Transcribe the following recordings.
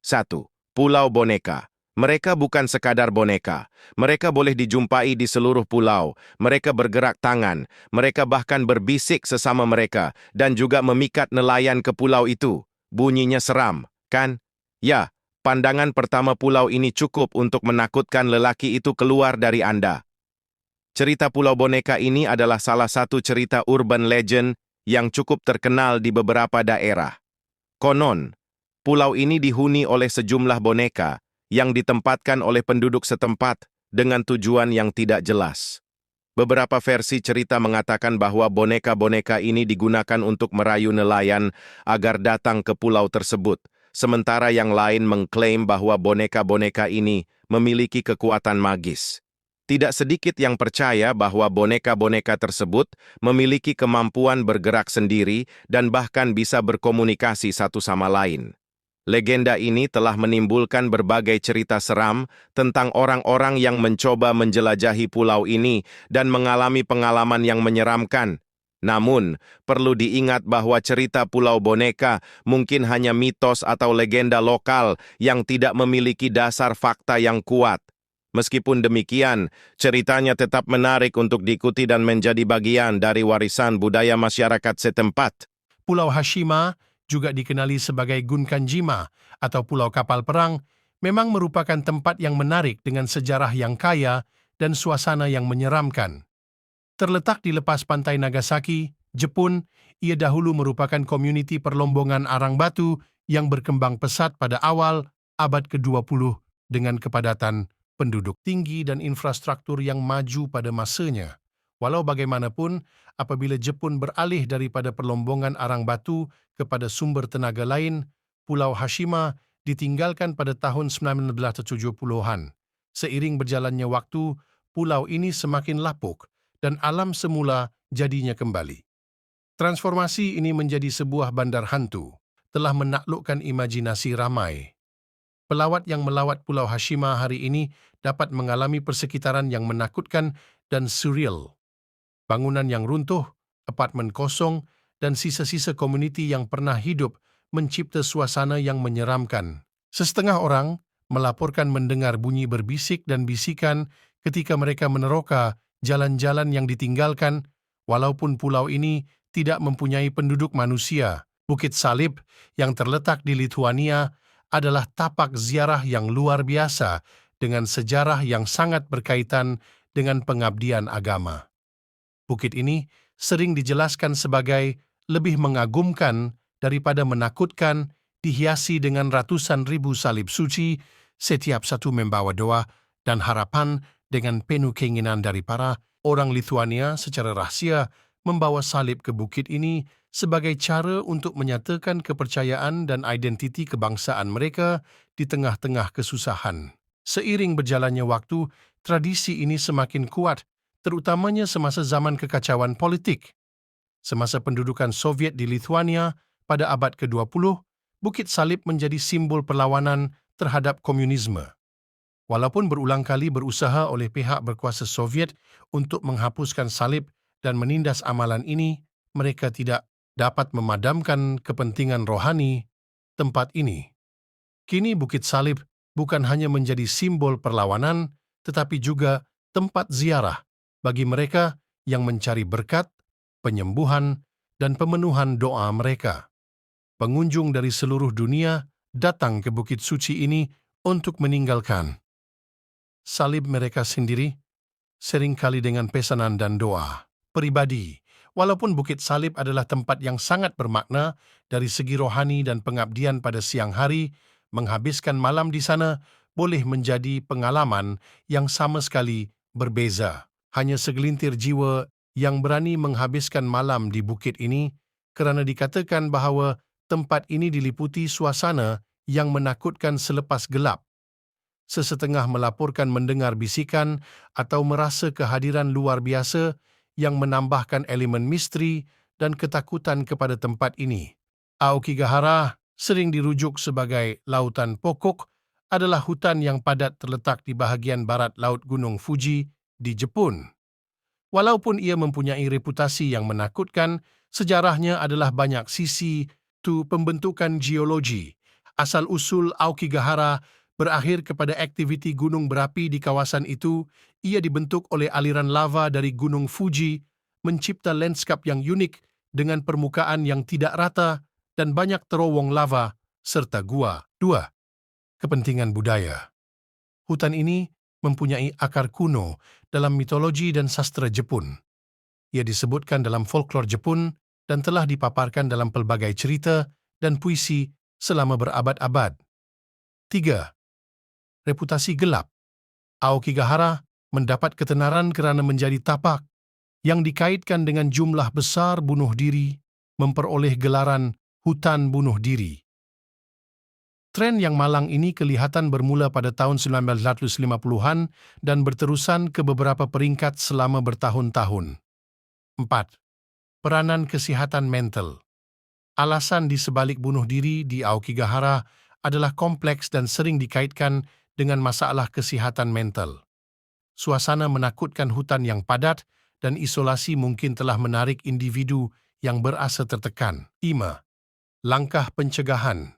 1. Pulau Boneka. Mereka bukan sekadar boneka. Mereka boleh dijumpai di seluruh pulau. Mereka bergerak tangan. Mereka bahkan berbisik sesama mereka dan juga memikat nelayan ke pulau itu. Bunyinya seram, kan? Ya, pandangan pertama pulau ini cukup untuk menakutkan lelaki itu keluar dari Anda. Cerita Pulau Boneka ini adalah salah satu cerita urban legend yang cukup terkenal di beberapa daerah. Konon, pulau ini dihuni oleh sejumlah boneka yang ditempatkan oleh penduduk setempat dengan tujuan yang tidak jelas. Beberapa versi cerita mengatakan bahwa boneka-boneka ini digunakan untuk merayu nelayan agar datang ke pulau tersebut, sementara yang lain mengklaim bahwa boneka-boneka ini memiliki kekuatan magis. Tidak sedikit yang percaya bahwa boneka-boneka tersebut memiliki kemampuan bergerak sendiri dan bahkan bisa berkomunikasi satu sama lain. Legenda ini telah menimbulkan berbagai cerita seram tentang orang-orang yang mencoba menjelajahi pulau ini dan mengalami pengalaman yang menyeramkan. Namun, perlu diingat bahwa cerita Pulau Boneka mungkin hanya mitos atau legenda lokal yang tidak memiliki dasar fakta yang kuat. Meskipun demikian, ceritanya tetap menarik untuk diikuti dan menjadi bagian dari warisan budaya masyarakat setempat. Pulau Hashima, juga dikenali sebagai Gunkanjima atau Pulau Kapal Perang, memang merupakan tempat yang menarik dengan sejarah yang kaya dan suasana yang menyeramkan. Terletak di lepas pantai Nagasaki, Jepun, ia dahulu merupakan komuniti perlombongan arang batu yang berkembang pesat pada awal abad ke-20 dengan kepadatan penduduk tinggi dan infrastruktur yang maju pada masanya. Walau bagaimanapun, apabila Jepun beralih daripada perlombongan arang batu kepada sumber tenaga lain, Pulau Hashima ditinggalkan pada tahun 1970-an. Seiring berjalannya waktu, pulau ini semakin lapuk dan alam semula jadinya kembali. Transformasi ini menjadi sebuah bandar hantu, telah menaklukkan imajinasi ramai. Pelawat yang melawat Pulau Hashima hari ini dapat mengalami persekitaran yang menakutkan dan surreal. Bangunan yang runtuh, apartemen kosong, dan sisa-sisa komuniti yang pernah hidup mencipta suasana yang menyeramkan. Setengah orang melaporkan mendengar bunyi berbisik dan bisikan ketika mereka meneroka jalan-jalan yang ditinggalkan, walaupun pulau ini tidak mempunyai penduduk manusia. Bukit Salib yang terletak di Lithuania adalah tapak ziarah yang luar biasa dengan sejarah yang sangat berkaitan dengan pengabdian agama. Bukit ini sering dijelaskan sebagai lebih mengagumkan daripada menakutkan, dihiasi dengan ratusan ribu salib suci, setiap satu membawa doa dan harapan dengan penuh keinginan dari para orang Lithuania secara rahasia membawa salib ke bukit ini sebagai cara untuk menyatakan kepercayaan dan identiti kebangsaan mereka di tengah-tengah kesusahan. Seiring berjalannya waktu, tradisi ini semakin kuat, terutamanya semasa zaman kekacauan politik. Semasa pendudukan Soviet di Lithuania pada abad ke-20, Bukit Salib menjadi simbol perlawanan terhadap komunisme. Walaupun berulang kali berusaha oleh pihak berkuasa Soviet untuk menghapuskan salib dan menindas amalan ini, mereka tidak dapat memadamkan kepentingan rohani tempat ini. Kini Bukit Salib bukan hanya menjadi simbol perlawanan, tetapi juga tempat ziarah bagi mereka yang mencari berkat, penyembuhan, dan pemenuhan doa mereka. Pengunjung dari seluruh dunia datang ke Bukit Suci ini untuk meninggalkan salib mereka sendiri, seringkali dengan pesanan dan doa pribadi. Walaupun Bukit Salib adalah tempat yang sangat bermakna dari segi rohani dan pengabdian pada siang hari, menghabiskan malam di sana boleh menjadi pengalaman yang sama sekali berbeza. Hanya segelintir jiwa yang berani menghabiskan malam di bukit ini kerana dikatakan bahawa tempat ini diliputi suasana yang menakutkan selepas gelap. Sesetengah melaporkan mendengar bisikan atau merasa kehadiran luar biasa yang menambahkan elemen misteri dan ketakutan kepada tempat ini. Aokigahara, sering dirujuk sebagai Lautan Pokok, adalah hutan yang padat terletak di bahagian barat Laut Gunung Fuji di Jepun. Walaupun ia mempunyai reputasi yang menakutkan, sejarahnya adalah banyak sisi pembentukan geologi, Asal-usul Aokigahara berakhir kepada aktiviti gunung berapi di kawasan itu. Ia dibentuk oleh aliran lava dari Gunung Fuji, mencipta landskap yang unik dengan permukaan yang tidak rata dan banyak terowong lava serta gua. 2. Kepentingan budaya. Hutan ini mempunyai akar kuno dalam mitologi dan sastra Jepun. Ia disebutkan dalam folklor Jepun dan telah dipaparkan dalam pelbagai cerita dan puisi selama berabad-abad. 3. Reputasi gelap. Aokigahara mendapat ketenaran kerana menjadi tapak yang dikaitkan dengan jumlah besar bunuh diri, memperoleh gelaran hutan bunuh diri. Tren yang malang ini kelihatan bermula pada tahun 1950-an dan berterusan ke beberapa peringkat selama bertahun-tahun. 4. Peranan kesihatan mental. Alasan di sebalik bunuh diri di Aokigahara adalah kompleks dan sering dikaitkan dengan masalah kesihatan mental. Suasana menakutkan hutan yang padat dan isolasi mungkin telah menarik individu yang berasa tertekan. 5. Langkah pencegahan.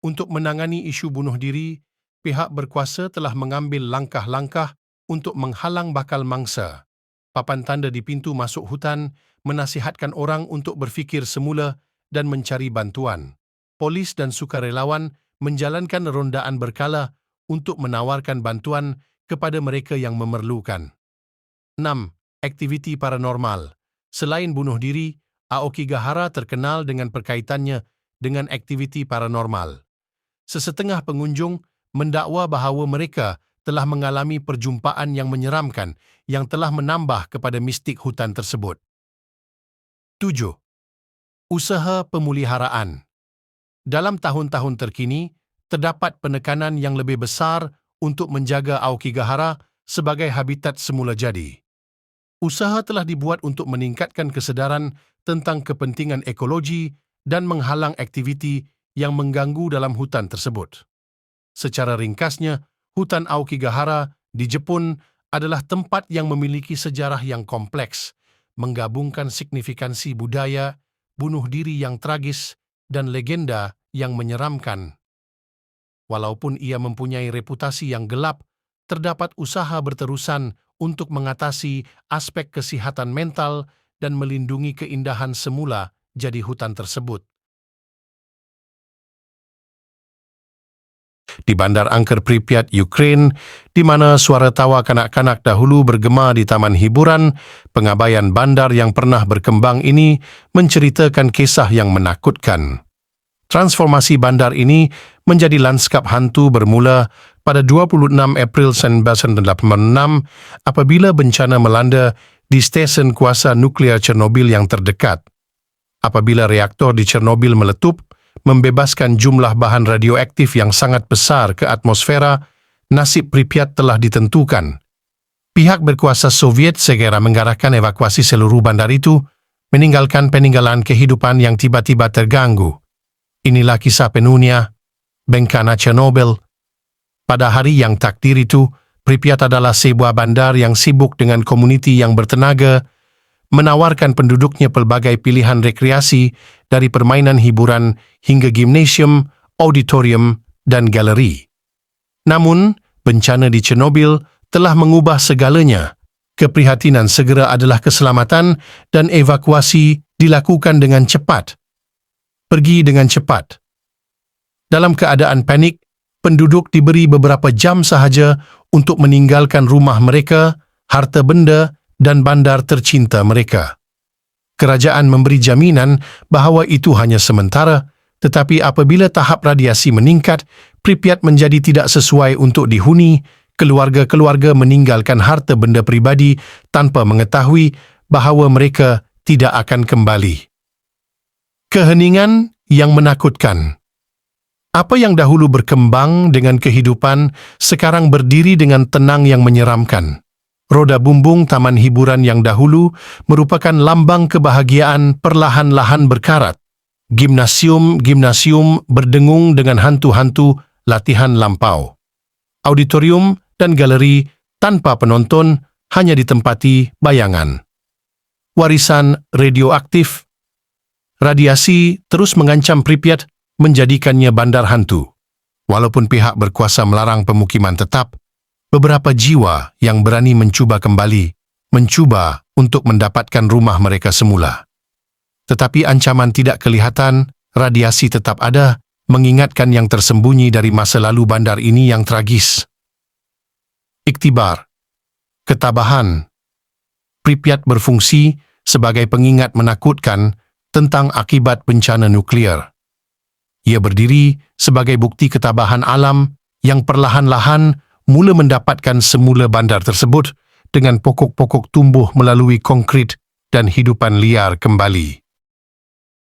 Untuk menangani isu bunuh diri, pihak berkuasa telah mengambil langkah-langkah untuk menghalang bakal mangsa. Papan tanda di pintu masuk hutan menasihatkan orang untuk berfikir semula dan mencari bantuan. Polis dan sukarelawan menjalankan rondaan berkala untuk menawarkan bantuan kepada mereka yang memerlukan. 6. Aktiviti paranormal. Selain bunuh diri, Aokigahara terkenal dengan perkaitannya dengan aktiviti paranormal. Sesetengah pengunjung mendakwa bahawa mereka telah mengalami perjumpaan yang menyeramkan yang telah menambah kepada mistik hutan tersebut. 7. Usaha pemuliharaan. Dalam tahun-tahun terkini, terdapat penekanan yang lebih besar untuk menjaga Aokigahara sebagai habitat semula jadi. Usaha telah dibuat untuk meningkatkan kesedaran tentang kepentingan ekologi dan menghalang aktiviti yang mengganggu dalam hutan tersebut. Secara ringkasnya, hutan Aokigahara di Jepun adalah tempat yang memiliki sejarah yang kompleks, menggabungkan signifikansi budaya, bunuh diri yang tragis, dan legenda yang menyeramkan. Walaupun ia mempunyai reputasi yang gelap, terdapat usaha berterusan untuk mengatasi aspek kesihatan mental dan melindungi keindahan semula jadi hutan tersebut. Di Bandar Angker Pripyat, Ukraine, di mana suara tawa kanak-kanak dahulu bergema di taman hiburan, pengabaian bandar yang pernah berkembang ini menceritakan kisah yang menakutkan. Transformasi bandar ini menjadi lanskap hantu bermula pada 26 April 1986 apabila bencana melanda di stesen kuasa nuklear Chernobyl yang terdekat. Apabila reaktor di Chernobyl meletup, membebaskan jumlah bahan radioaktif yang sangat besar ke atmosfera, nasib Pripyat telah ditentukan. Pihak berkuasa Soviet segera menggarahkan evakuasi seluruh bandar itu, meninggalkan peninggalan kehidupan yang tiba-tiba terganggu. Inilah kisah penuhnya, bencana Chernobyl. Pada hari yang takdir itu, Pripyat adalah sebuah bandar yang sibuk dengan komuniti yang bertenaga, menawarkan penduduknya pelbagai pilihan rekreasi dari permainan hiburan hingga gimnasium, auditorium, dan galeri. Namun, bencana di Chernobyl telah mengubah segalanya. Keprihatinan segera adalah keselamatan dan evakuasi dilakukan dengan cepat. Pergi dengan cepat. Dalam keadaan panik, penduduk diberi beberapa jam sahaja untuk meninggalkan rumah mereka, harta benda, dan bandar tercinta mereka. Kerajaan memberi jaminan bahawa itu hanya sementara, tetapi apabila tahap radiasi meningkat, Pripyat menjadi tidak sesuai untuk dihuni, keluarga-keluarga meninggalkan harta benda pribadi tanpa mengetahui bahawa mereka tidak akan kembali. Keheningan yang menakutkan. Apa yang dahulu berkembang dengan kehidupan sekarang berdiri dengan tenang yang menyeramkan. Roda bumbung taman hiburan yang dahulu merupakan lambang kebahagiaan perlahan-lahan berkarat. Gimnasium berdengung dengan hantu-hantu latihan lampau. Auditorium dan galeri tanpa penonton hanya ditempati bayangan. Warisan radioaktif. Radiasi terus mengancam Pripyat menjadikannya bandar hantu. Walaupun pihak berkuasa melarang pemukiman tetap, beberapa jiwa yang berani mencuba kembali, mencuba untuk mendapatkan rumah mereka semula. Tetapi ancaman tidak kelihatan, radiasi tetap ada, mengingatkan yang tersembunyi dari masa lalu bandar ini yang tragis. Iktibar, ketabahan. Pripyat berfungsi sebagai pengingat menakutkan tentang akibat bencana nuklear. Ia berdiri sebagai bukti ketabahan alam yang perlahan-lahan mula mendapatkan semula bandar tersebut dengan pokok-pokok tumbuh melalui konkrit dan hidupan liar kembali.